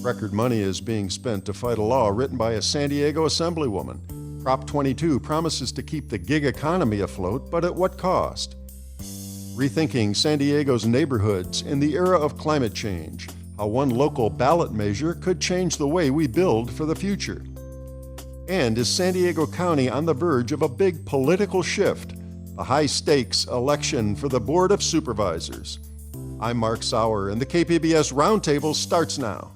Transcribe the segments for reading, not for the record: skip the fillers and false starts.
Record money is being spent to fight a law written by a San Diego assemblywoman. Prop 22 promises to keep the gig economy afloat, but at what cost? Rethinking San Diego's neighborhoods in the era of climate change. How one local ballot measure could change the way we build for the future. And is San Diego County on the verge of a big political shift? A high-stakes election for the Board of Supervisors. I'm Mark Sauer, and the KPBS Roundtable starts now.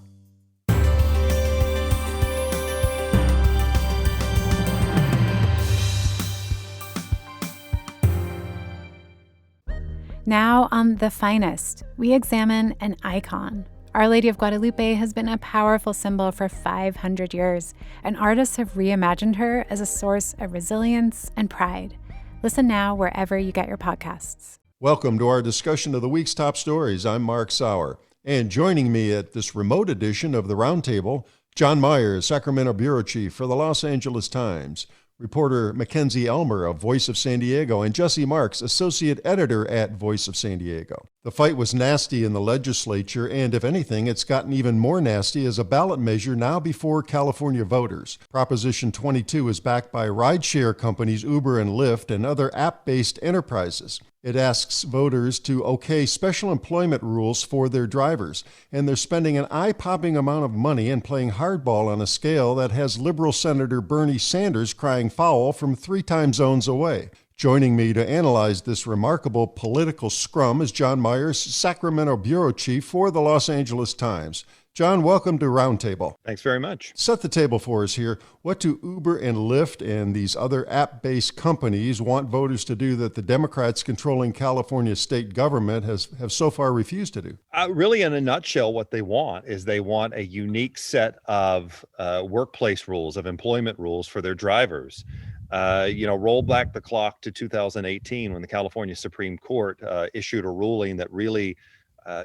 Now on The Finest, we examine an icon. Our Lady of Guadalupe has been a powerful symbol for 500 years, and artists have reimagined her as a source of resilience and pride. Listen now wherever you get your podcasts. Welcome to our discussion of the week's top stories. I'm Mark Sauer. And joining me at this remote edition of the Roundtable, John Myers, Sacramento Bureau Chief for the Los Angeles Times, reporter Mackenzie Elmer of Voice of San Diego, and Jesse Marks, Associate Editor at Voice of San Diego. The fight was nasty in the legislature, and if anything, it's gotten even more nasty as a ballot measure now before California voters. Proposition 22 is backed by rideshare companies Uber and Lyft and other app-based enterprises. It asks voters to okay special employment rules for their drivers, and they're spending an eye-popping amount of money and playing hardball on a scale that has liberal Senator Bernie Sanders crying foul from 3 time zones away. Joining me to analyze this remarkable political scrum is John Myers, Sacramento Bureau Chief for the Los Angeles Times. John, welcome to Roundtable. Thanks very much. Set the table for us here. What do Uber and Lyft and these other app-based companies want voters to do that the Democrats controlling California state government have so far refused to do? Really, in a nutshell, what they want is they want a unique set of workplace rules, of employment rules for their drivers. Roll back the clock to 2018 when the California Supreme Court issued a ruling that really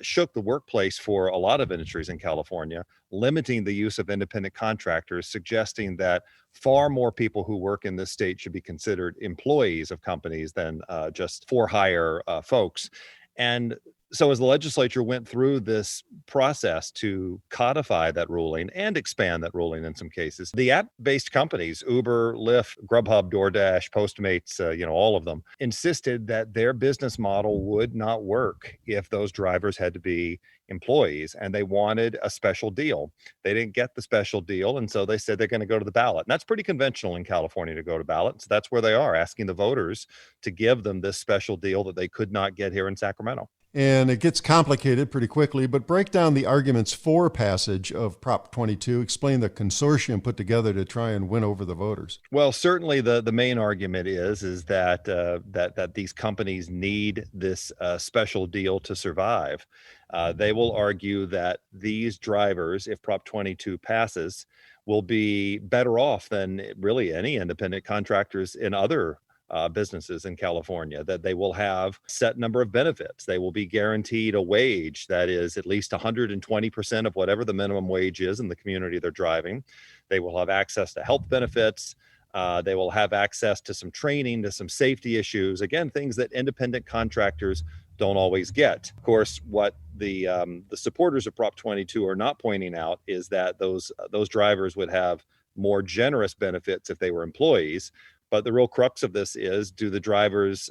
shook the workplace for a lot of industries in California, limiting the use of independent contractors, suggesting that far more people who work in this state should be considered employees of companies than just for-hire folks. And so as the legislature went through this process to codify that ruling and expand that ruling in some cases, the app-based companies, Uber, Lyft, Grubhub, DoorDash, Postmates, all of them, insisted that their business model would not work if those drivers had to be employees, and they wanted a special deal. They didn't get the special deal, and so they said they're going to go to the ballot. And that's pretty conventional in California to go to ballot. So that's where they are, asking the voters to give them this special deal that they could not get here in Sacramento. And it gets complicated pretty quickly, but break down the arguments for passage of Prop 22. Explain the consortium put together to try and win over the voters. Well, certainly the main argument is that that these companies need this special deal to survive. They will argue that these drivers, if Prop 22 passes, will be better off than really any independent contractors in other businesses in California, that they will have a set number of benefits. They will be guaranteed a wage that is at least 120% of whatever the minimum wage is in the community they're driving. They will have access to health benefits. They will have access to some training, to some safety issues. Again, things that independent contractors don't always get. Of course, what the supporters of Prop 22 are not pointing out is that those drivers would have more generous benefits if they were employees. But the real crux of this is, do the drivers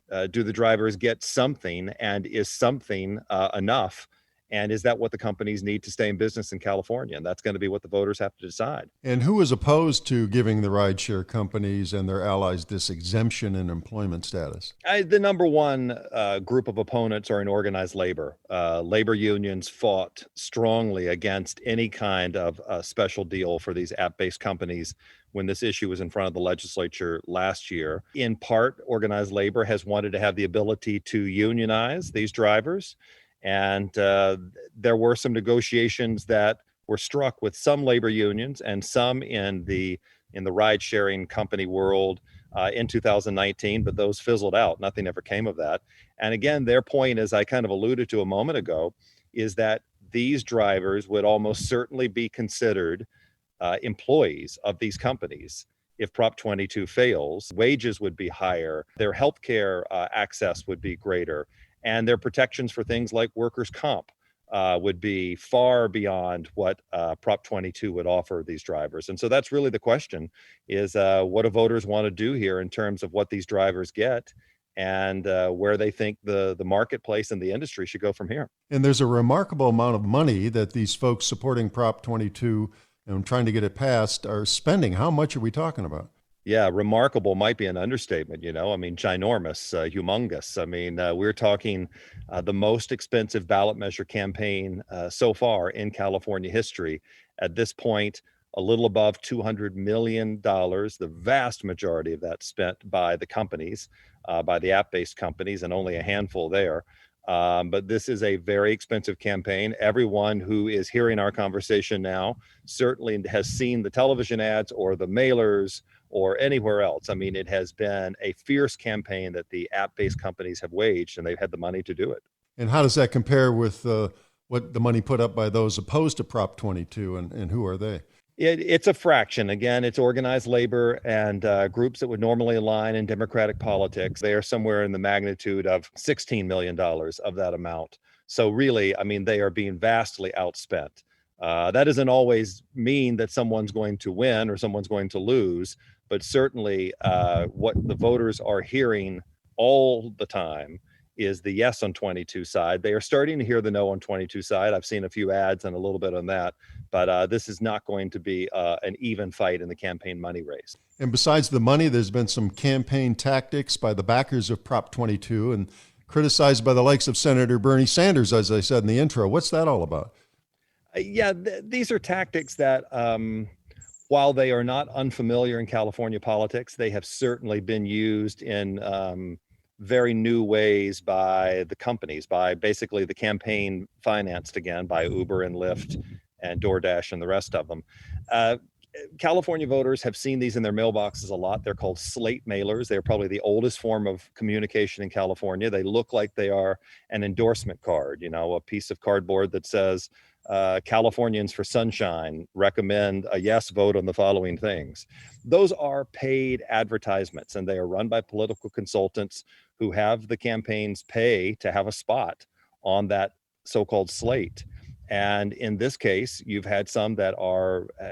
get something, and is something enough? And is that what the companies need to stay in business in California? And that's going to be what the voters have to decide. And who is opposed to giving the rideshare companies and their allies this exemption in employment status? The number one group of opponents are in organized labor. Labor unions fought strongly against any kind of special deal for these app-based companies when this issue was in front of the legislature last year. In part, organized labor has wanted to have the ability to unionize these drivers. And there were some negotiations that were struck with some labor unions and some in the ride-sharing company world in 2019, but those fizzled out. Nothing ever came of that. And again, their point, as I kind of alluded to a moment ago, is that these drivers would almost certainly be considered employees of these companies. If Prop 22 fails, wages would be higher, their healthcare access would be greater, and their protections for things like workers' comp would be far beyond what Prop 22 would offer these drivers. And so that's really the question is what do voters want to do here in terms of what these drivers get and where they think the marketplace and the industry should go from here. And there's a remarkable amount of money that these folks supporting Prop 22 and trying to get it passed are spending. How much are we talking about? Yeah, remarkable might be an understatement, I mean, ginormous, humongous. I mean, we're talking the most expensive ballot measure campaign so far in California history. At this point, a little above $200 million, the vast majority of that spent by the companies, by the app-based companies, and only a handful there. But this is a very expensive campaign. Everyone who is hearing our conversation now certainly has seen the television ads or the mailers or anywhere else. I mean, it has been a fierce campaign that the app-based companies have waged, and they've had the money to do it. And how does that compare with what the money put up by those opposed to Prop 22, and who are they? It's a fraction. Again, it's organized labor and groups that would normally align in Democratic politics. They are somewhere in the magnitude of $16 million of that amount. So really, I mean, they are being vastly outspent. That doesn't always mean that someone's going to win or someone's going to lose, but certainly what the voters are hearing all the time is the yes on 22 side. They are starting to hear the no on 22 side. I've seen a few ads and a little bit on that, but this is not going to be an even fight in the campaign money race. And besides the money, there's been some campaign tactics by the backers of Prop 22 and criticized by the likes of Senator Bernie Sanders, as I said in the intro. What's that all about? These are tactics that, while they are not unfamiliar in California politics, they have certainly been used in very new ways by the companies, by basically the campaign financed again by Uber and Lyft and DoorDash and the rest of them. California voters have seen these in their mailboxes a lot. They're called slate mailers. They're probably the oldest form of communication in California. They look like they are an endorsement card, a piece of cardboard that says, Californians for Sunshine recommend a yes vote on the following things. Those are paid advertisements, and they are run by political consultants who have the campaigns pay to have a spot on that so-called slate. And in this case, you've had some that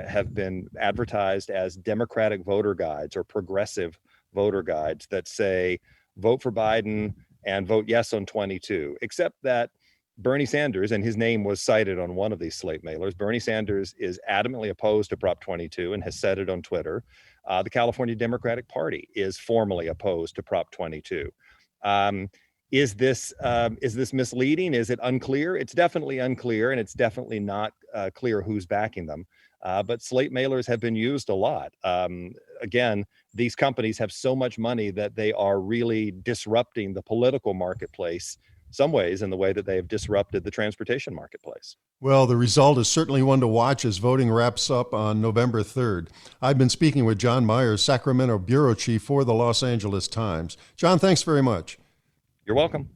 have been advertised as Democratic voter guides or progressive voter guides that say, vote for Biden and vote yes on 22, except that Bernie Sanders, and his name was cited on one of these slate mailers, Bernie Sanders is adamantly opposed to Prop 22 and has said it on Twitter. The California Democratic Party is formally opposed to Prop 22. Is this misleading? Is it unclear? It's definitely unclear, and it's definitely not clear who's backing them. But slate mailers have been used a lot. Again, these companies have so much money that they are really disrupting the political marketplace some ways in the way that they have disrupted the transportation marketplace. Well, the result is certainly one to watch as voting wraps up on November 3rd. I've been speaking with John Myers, Sacramento Bureau Chief for the Los Angeles Times. John, thanks very much. You're welcome.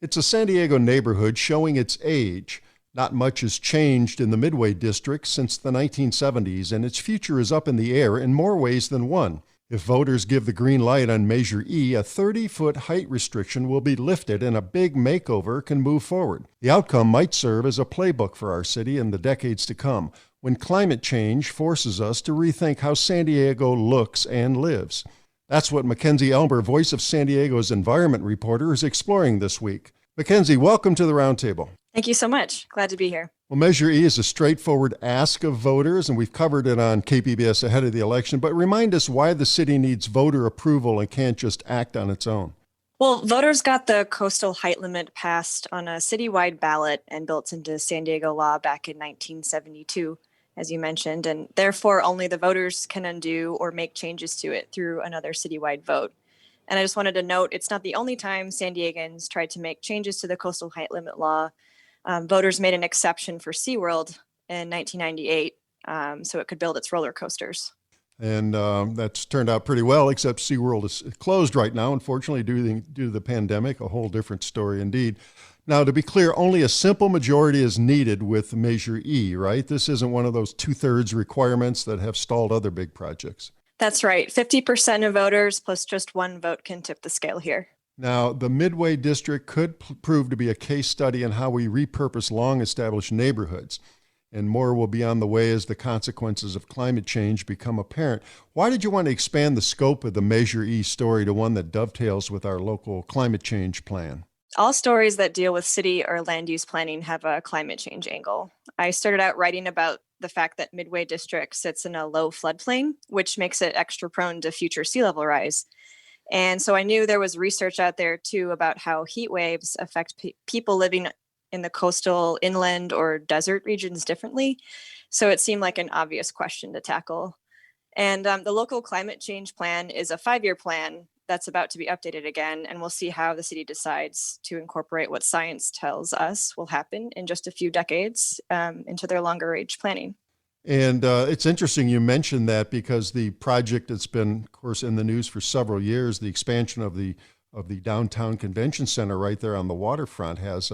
It's a San Diego neighborhood showing its age. Not much has changed in the Midway District since the 1970s, and its future is up in the air in more ways than one. If voters give the green light on Measure E, a 30-foot height restriction will be lifted and a big makeover can move forward. The outcome might serve as a playbook for our city in the decades to come, when climate change forces us to rethink how San Diego looks and lives. That's what Mackenzie Elmer, Voice of San Diego's environment reporter, is exploring this week. Mackenzie, welcome to the Roundtable. Thank you so much. Glad to be here. Well, Measure E is a straightforward ask of voters, and we've covered it on KPBS ahead of the election, but remind us why the city needs voter approval and can't just act on its own. Well, voters got the coastal height limit passed on a citywide ballot and built into San Diego law back in 1972, as you mentioned, and therefore only the voters can undo or make changes to it through another citywide vote. And I just wanted to note, it's not the only time San Diegans tried to make changes to the coastal height limit law. Voters made an exception for SeaWorld in 1998 so it could build its roller coasters. And that's turned out pretty well, except SeaWorld is closed right now, unfortunately, due to the pandemic. A whole different story indeed. Now, to be clear, only a simple majority is needed with Measure E, right? This isn't one of those two-thirds requirements that have stalled other big projects. That's right. 50% of voters plus just one vote can tip the scale here. Now, the Midway District could prove to be a case study in how we repurpose long-established neighborhoods. And more will be on the way as the consequences of climate change become apparent. Why did you want to expand the scope of the Measure E story to one that dovetails with our local climate change plan? All stories that deal with city or land use planning have a climate change angle. I started out writing about the fact that Midway District sits in a low floodplain, which makes it extra prone to future sea level rise. And so I knew there was research out there too about how heat waves affect people living in the coastal, inland, or desert regions differently. So it seemed like an obvious question to tackle. And the local climate change plan is a 5-year plan that's about to be updated again. And we'll see how the city decides to incorporate what science tells us will happen in just a few decades into their longer range planning. And it's interesting you mentioned that because the project that's been, of course, in the news for several years, the expansion of the downtown convention center right there on the waterfront has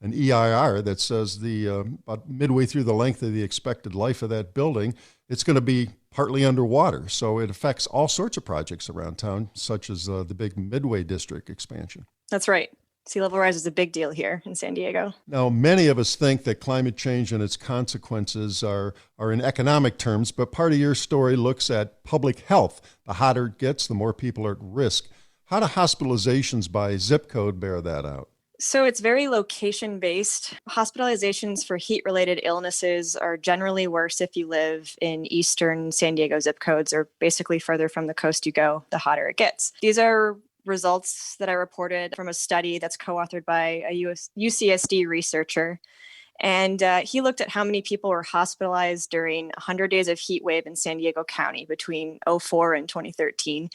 an EIR that says about midway through the length of the expected life of that building, it's going to be partly underwater. So it affects all sorts of projects around town, such as the big Midway District expansion. That's right. Sea level rise is a big deal here in San Diego. Now, many of us think that climate change and its consequences are in economic terms, but part of your story looks at public health. The hotter it gets, the more people are at risk. How do hospitalizations by zip code bear that out? So it's very location based. Hospitalizations for heat related illnesses are generally worse if you live in eastern San Diego zip codes, or basically further from the coast you go, the hotter it gets. These are results that I reported from a study that's co-authored by a UCSD researcher. And he looked at how many people were hospitalized during 100 days of heat wave in San Diego County between 2004 and 2013.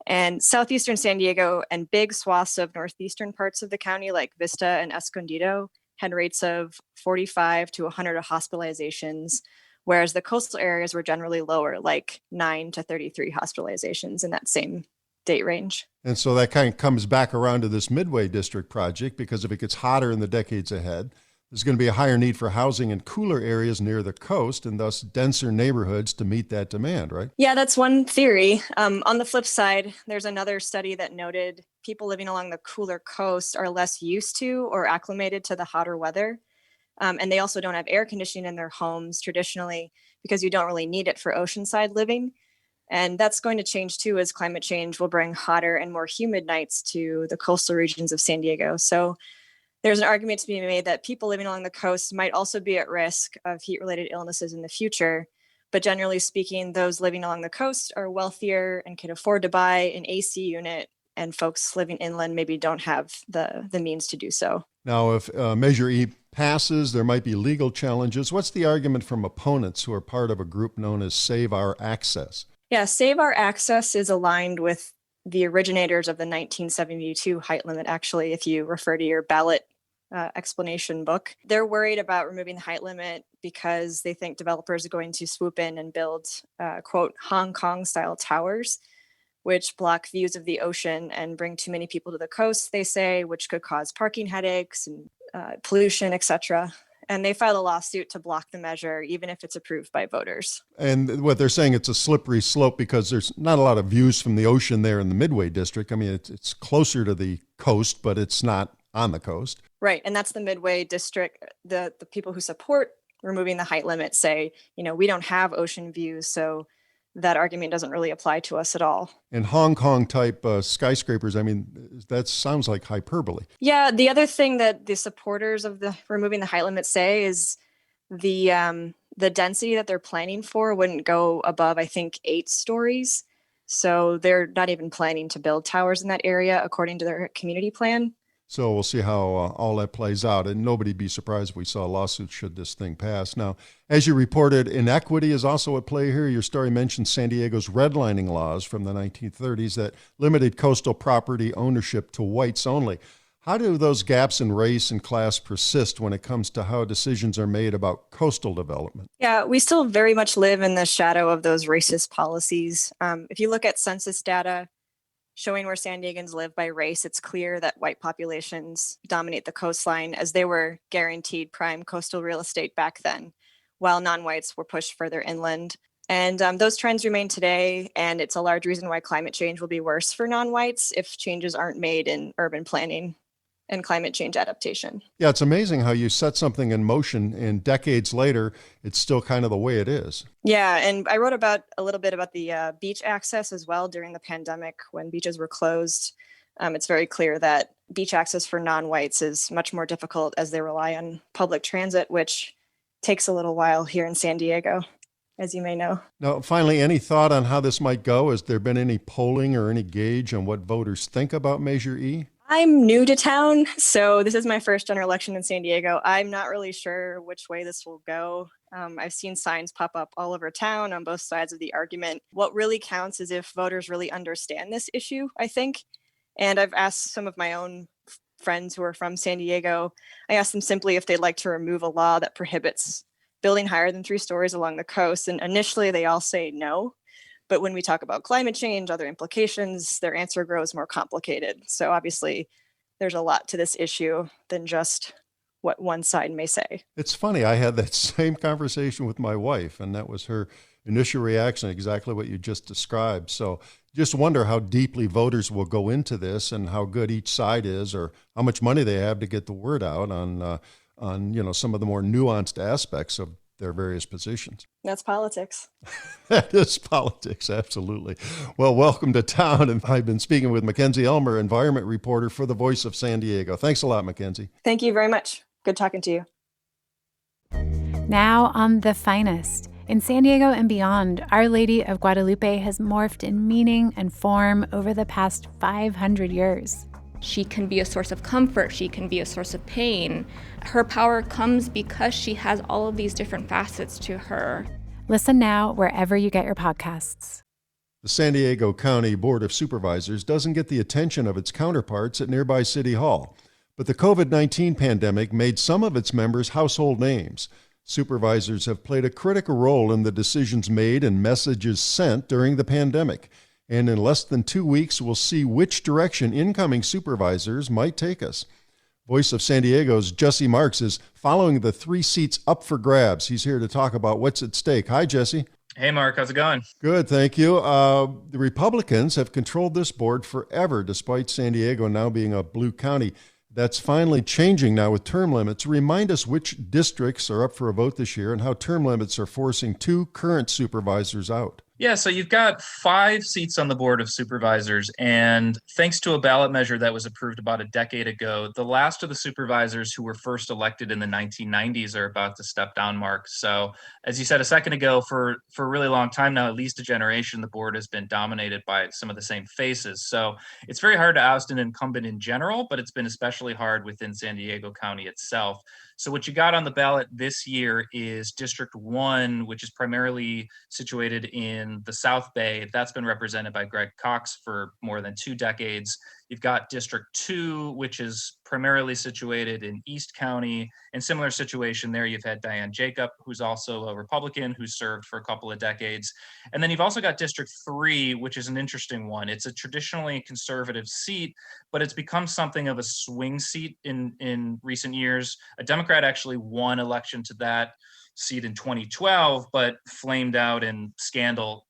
And southeastern San Diego and big swaths of northeastern parts of the county, like Vista and Escondido, had rates of 45 to 100 hospitalizations, whereas the coastal areas were generally lower, like 9 to 33 hospitalizations in that same date range. And so that kind of comes back around to this Midway District project, because if it gets hotter in the decades ahead, there's going to be a higher need for housing in cooler areas near the coast and thus denser neighborhoods to meet that demand, right? Yeah, that's one theory. On the flip side, there's another study that noted people living along the cooler coast are less used to or acclimated to the hotter weather. And they also don't have air conditioning in their homes traditionally because you don't really need it for oceanside living. And that's going to change too, as climate change will bring hotter and more humid nights to the coastal regions of San Diego. So there's an argument to be made that people living along the coast might also be at risk of heat-related illnesses in the future. But generally speaking, those living along the coast are wealthier and can afford to buy an AC unit, and folks living inland maybe don't have the means to do so. Now, if Measure E passes, there might be legal challenges. What's the argument from opponents who are part of a group known as Save Our Access? Yeah, Save Our Access is aligned with the originators of the 1972 height limit, actually, if you refer to your Ballot explanation book. They're worried about removing the height limit because they think developers are going to swoop in and build, quote, Hong Kong-style towers, which block views of the ocean and bring too many people to the coast, they say, which could cause parking headaches and pollution, etc. And they filed a lawsuit to block the measure, even if it's approved by voters. And what they're saying, it's a slippery slope because there's not a lot of views from the ocean there in the Midway District. I mean, it's closer to the coast, but it's not on the coast. Right. And that's the Midway District. The people who support removing the height limit say, we don't have ocean views, so that argument doesn't really apply to us at all. And Hong Kong type skyscrapers, I mean, that sounds like hyperbole. Yeah. The other thing that the supporters of the removing the height limit say is the density that they're planning for wouldn't go above, I think, 8 stories. So they're not even planning to build towers in that area according to their community plan. So we'll see how all that plays out, and nobody'd be surprised if we saw a lawsuit should this thing pass. Now, as you reported, inequity is also at play here. Your story mentions San Diego's redlining laws from the 1930s that limited coastal property ownership to whites only. How do those gaps in race and class persist when it comes to how decisions are made about coastal development? Yeah, we still very much live in the shadow of those racist policies. If you look at census data showing where San Diegans live by race, it's clear that white populations dominate the coastline, as they were guaranteed prime coastal real estate back then, while non-whites were pushed further inland. And those trends remain today, and it's a large reason why climate change will be worse for non-whites if changes aren't made in urban planning and climate change adaptation. Yeah, it's amazing how you set something in motion and decades later, it's still kind of the way it is. Yeah, and I wrote a little bit about the beach access as well during the pandemic when beaches were closed. It's very clear that beach access for non-whites is much more difficult as they rely on public transit, which takes a little while here in San Diego, as you may know. Now, finally, any thought on how this might go? Has there been any polling or any gauge on what voters think about Measure E? I'm new to town, so this is my first general election in San Diego. I'm not really sure which way this will go. I've seen signs pop up all over town on both sides of the argument. What really counts is if voters really understand this issue, I think. And I've asked some of my own friends who are from San Diego, I asked them simply if they'd like to remove a law that prohibits building higher than 3 stories along the coast. And initially they all say no. But when we talk about climate change, other implications, their answer grows more complicated. So obviously there's a lot to this issue than just what one side may say. It's funny. I had that same conversation with my wife, and that was her initial reaction, exactly what you just described. So just wonder how deeply voters will go into this and how good each side is, or how much money they have to get the word out on some of the more nuanced aspects of their various positions. That's politics. That is politics, absolutely. Well, welcome to town. And I've been speaking with Mackenzie Elmer, environment reporter for the Voice of San Diego. Thanks a lot, Mackenzie. Thank you very much. Good talking to you. Now on The Finest. In San Diego and beyond, Our Lady of Guadalupe has morphed in meaning and form over the past 500 years. She can be a source of comfort. She can be a source of pain. Her power comes because she has all of these different facets to her. Listen now wherever you get your podcasts. The San Diego County Board of Supervisors doesn't get the attention of its counterparts at nearby City Hall, but the COVID-19 pandemic made some of its members household names. Supervisors have played a critical role in the decisions made and messages sent during the pandemic. And in less than 2 weeks, we'll see which direction incoming supervisors might take us. Voice of San Diego's Jesse Marks is following the 3 seats up for grabs. He's here to talk about what's at stake. Hi, Jesse. Hey, Mark. How's it going? Good, thank you. The Republicans have controlled this board forever, despite San Diego now being a blue county. That's finally changing now with term limits. Remind us which districts are up for a vote this year and how term limits are forcing 2 current supervisors out. Yeah, so you've got 5 seats on the Board of Supervisors, and thanks to a ballot measure that was approved about a decade ago, the last of the supervisors who were first elected in the 1990s are about to step down, Mark. So as you said a second ago, for a really long time now, at least a generation, the board has been dominated by some of the same faces. So it's very hard to oust an incumbent in general, but it's been especially hard within San Diego County itself. So what you got on the ballot this year is District 1, which is primarily situated in the South Bay. That's been represented by Greg Cox for more than 2 decades. You've got District 2, which is primarily situated in East County. In similar situation there, you've had Diane Jacob, who's also a Republican, who served for a couple of decades. And then you've also got District 3, which is an interesting one. It's a traditionally conservative seat, but it's become something of a swing seat in recent years. A Democrat actually won election to that seat in 2012, but flamed out in scandal,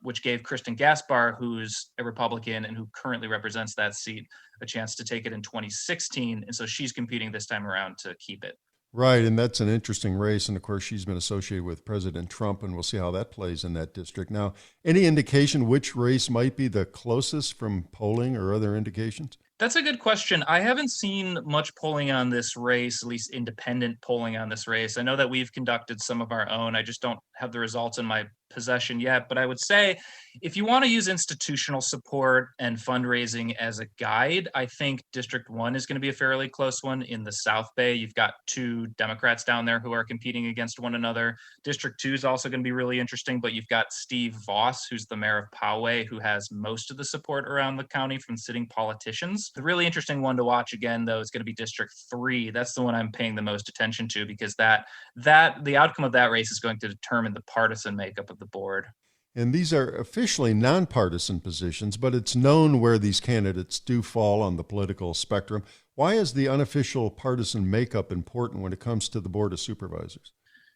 which gave Kristen Gaspar, who's a Republican and who currently represents that seat, a chance to take it in 2016. And so she's competing this time around to keep it. Right, and that's an interesting race. And of course, she's been associated with President Trump, and we'll see how that plays in that district. Now, any indication which race might be the closest from polling or other indications? That's a good question. I haven't seen much polling on this race, at least independent polling on this race. I know that we've conducted some of our own. I just don't have the results in my possession yet. But I would say if you want to use institutional support and fundraising as a guide, I think District 1 is going to be a fairly close one. In the South Bay, you've got 2 Democrats down there who are competing against one another. District 2 is also going to be really interesting, but you've got Steve Voss, who's the mayor of Poway, who has most of the support around the county from sitting politicians. The really interesting one to watch again, though, is going to be District 3. That's the one I'm paying the most attention to, because the outcome of that race is going to determine the partisan makeup of the board. And these are officially nonpartisan positions, but it's known where these candidates do fall on the political spectrum. Why is the unofficial partisan makeup important when it comes to the Board of Supervisors?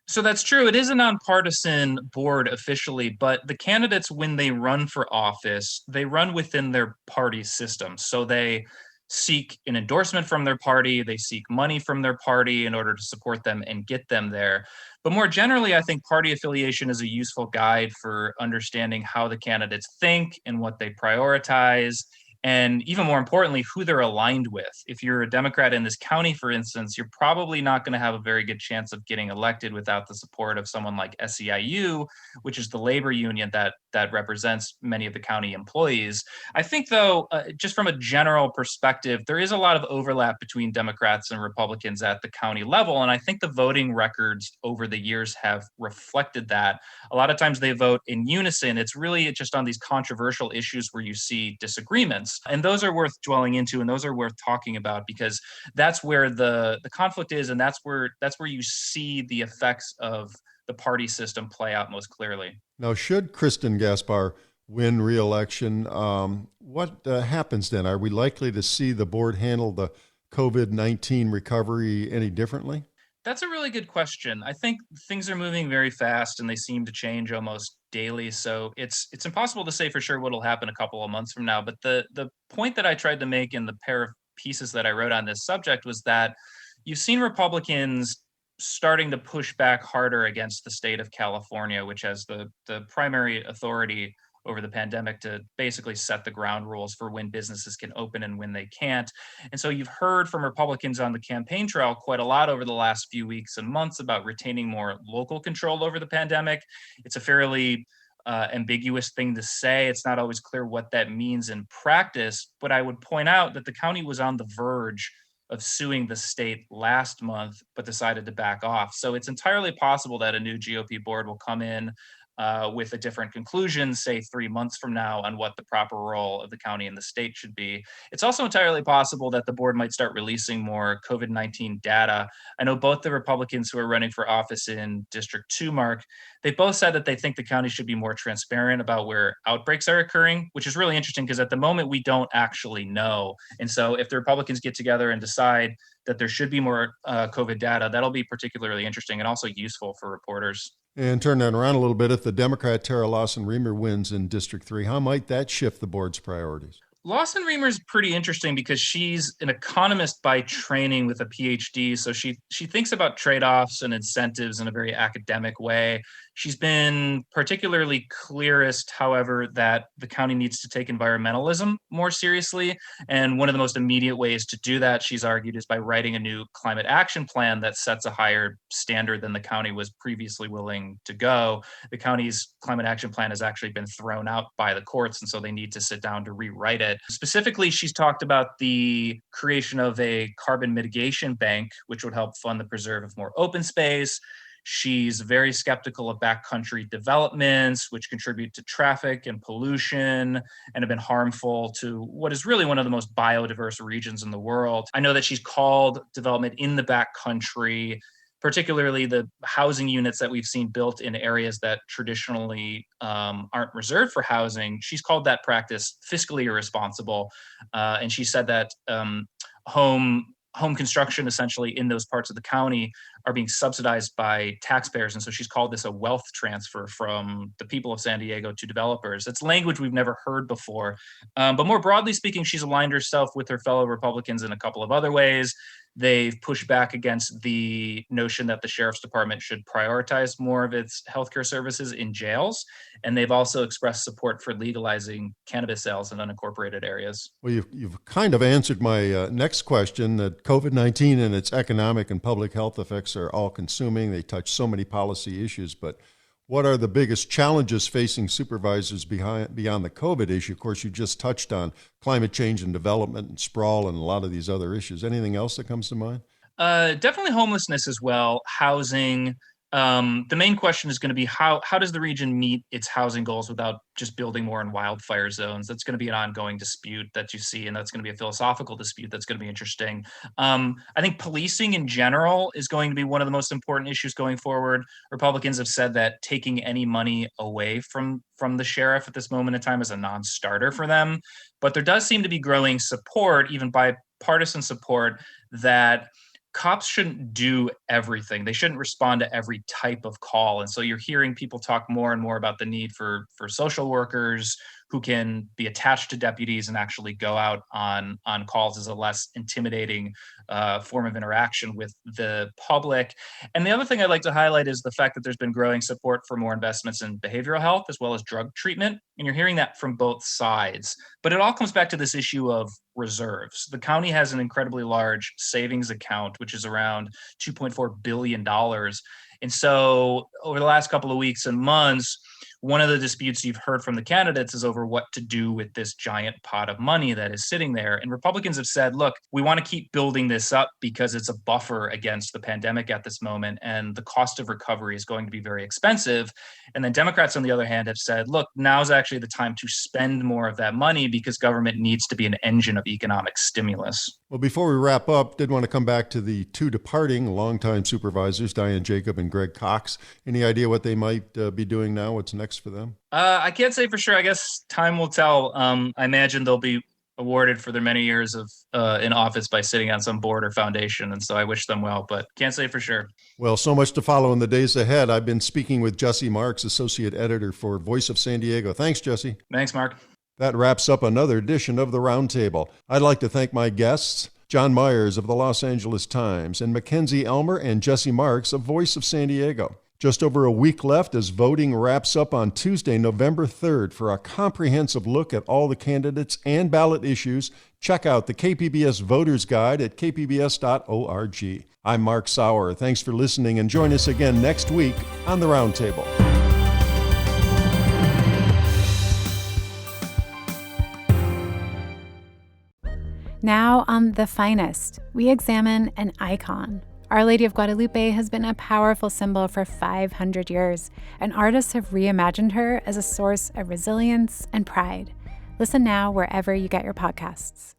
So that's true. It is a nonpartisan board officially, but the candidates, when they run for office, they run within their party system. So they seek an endorsement from their party, they seek money from their party in order to support them and get them there. But more generally, I think party affiliation is a useful guide for understanding how the candidates think and what they prioritize, and even more importantly, who they're aligned with. If you're a Democrat in this county, for instance, you're probably not going to have a very good chance of getting elected without the support of someone like SEIU, which is the labor union that represents many of the county employees. I think, though, just from a general perspective, there is a lot of overlap between Democrats and Republicans at the county level, and I think the voting records over the years have reflected that. A lot of times they vote in unison. It's really just on these controversial issues where you see disagreements. And those are worth dwelling into, and those are worth talking about, because that's where the conflict is, and that's where you see the effects of the party system play out most clearly. Now, should Kristen Gaspar win re-election, what happens then? Are we likely to see the board handle the COVID-19 recovery any differently? That's a really good question. I think things are moving very fast and they seem to change almost daily. So it's impossible to say for sure what'll happen a couple of months from now. But the point that I tried to make in the pair of pieces that I wrote on this subject was that you've seen Republicans starting to push back harder against the state of California, which has the primary authority over the pandemic to basically set the ground rules for when businesses can open and when they can't. And so you've heard from Republicans on the campaign trail quite a lot over the last few weeks and months about retaining more local control over the pandemic. It's a fairly ambiguous thing to say. It's not always clear what that means in practice, but I would point out that the county was on the verge of suing the state last month, but decided to back off. So it's entirely possible that a new GOP board will come in with a different conclusion, say 3 months from now, on what the proper role of the county and the state should be. It's also entirely possible that the board might start releasing more COVID-19 data. I know both the Republicans who are running for office in District 2, Mark, they both said that they think the county should be more transparent about where outbreaks are occurring, which is really interesting because at the moment we don't actually know. And so if the Republicans get together and decide that there should be more COVID data, that'll be particularly interesting and also useful for reporters. And turn that around a little bit. If the Democrat Tara Lawson-Remer wins in District 3, how might that shift the board's priorities? Lawson-Remer is pretty interesting because she's an economist by training with a PhD. So she thinks about trade-offs and incentives in a very academic way. She's been particularly clearest, however, that the county needs to take environmentalism more seriously. And one of the most immediate ways to do that, she's argued, is by writing a new climate action plan that sets a higher standard than the county was previously willing to go. The county's climate action plan has actually been thrown out by the courts, and so they need to sit down to rewrite it. Specifically, she's talked about the creation of a carbon mitigation bank, which would help fund the preserve of more open space. She's very skeptical of backcountry developments, which contribute to traffic and pollution and have been harmful to what is really one of the most biodiverse regions in the world. I know that she's called development in the backcountry, particularly the housing units that we've seen built in areas that traditionally aren't reserved for housing. She's called that practice fiscally irresponsible. And she said that home construction essentially in those parts of the county are being subsidized by taxpayers. And so she's called this a wealth transfer from the people of San Diego to developers. It's language we've never heard before. But more broadly speaking, she's aligned herself with her fellow Republicans in a couple of other ways. They've pushed back against the notion that the sheriff's department should prioritize more of its healthcare services in jails. And they've also expressed support for legalizing cannabis sales in unincorporated areas. Well, you've kind of answered my next question, that COVID-19 and its economic and public health effects are all consuming. They touch so many policy issues, but what are the biggest challenges facing supervisors beyond the COVID issue? Of course, you just touched on climate change and development and sprawl and a lot of these other issues. Anything else that comes to mind? Definitely homelessness as well, housing. The main question is going to be how does the region meet its housing goals without just building more in wildfire zones? That's going to be an ongoing dispute that you see, and that's going to be a philosophical dispute that's going to be interesting. I think policing in general is going to be one of the most important issues going forward. Republicans have said that taking any money away from the sheriff at this moment in time is a non-starter for them. But there does seem to be growing support, even bipartisan support, that cops shouldn't do everything. They shouldn't respond to every type of call. And so you're hearing people talk more and more about the need for social workers who can be attached to deputies and actually go out on calls as a less intimidating form of interaction with the public. And the other thing I'd like to highlight is the fact that there's been growing support for more investments in behavioral health as well as drug treatment. And you're hearing that from both sides. But it all comes back to this issue of reserves. The county has an incredibly large savings account, which is around $2.4 billion. And so over the last couple of weeks and months, one of the disputes you've heard from the candidates is over what to do with this giant pot of money that is sitting there. And Republicans have said, look, we want to keep building this up because it's a buffer against the pandemic at this moment, and the cost of recovery is going to be very expensive. And then Democrats, on the other hand, have said, look, now's actually the time to spend more of that money because government needs to be an engine of economic stimulus. Well, before we wrap up, did want to come back to the two departing longtime supervisors, Diane Jacob and Greg Cox. Any idea what they might be doing now? What's next for them? I can't say for sure. I guess time will tell. I imagine they'll be awarded for their many years of in office by sitting on some board or foundation. And so I wish them well, but can't say for sure. Well, so much to follow in the days ahead. I've been speaking with Jesse Marks, Associate Editor for Voice of San Diego. Thanks, Jesse. Thanks, Mark. That wraps up another edition of the Roundtable. I'd like to thank my guests, John Myers of the Los Angeles Times and Mackenzie Elmer and Jesse Marks of Voice of San Diego. Just over a week left as voting wraps up on Tuesday, November 3rd. For a comprehensive look at all the candidates and ballot issues, check out the KPBS Voters Guide at kpbs.org. I'm Mark Sauer. Thanks for listening, and join us again next week on the Roundtable. Now on The Finest, we examine an icon. Our Lady of Guadalupe has been a powerful symbol for 500 years, and artists have reimagined her as a source of resilience and pride. Listen now wherever you get your podcasts.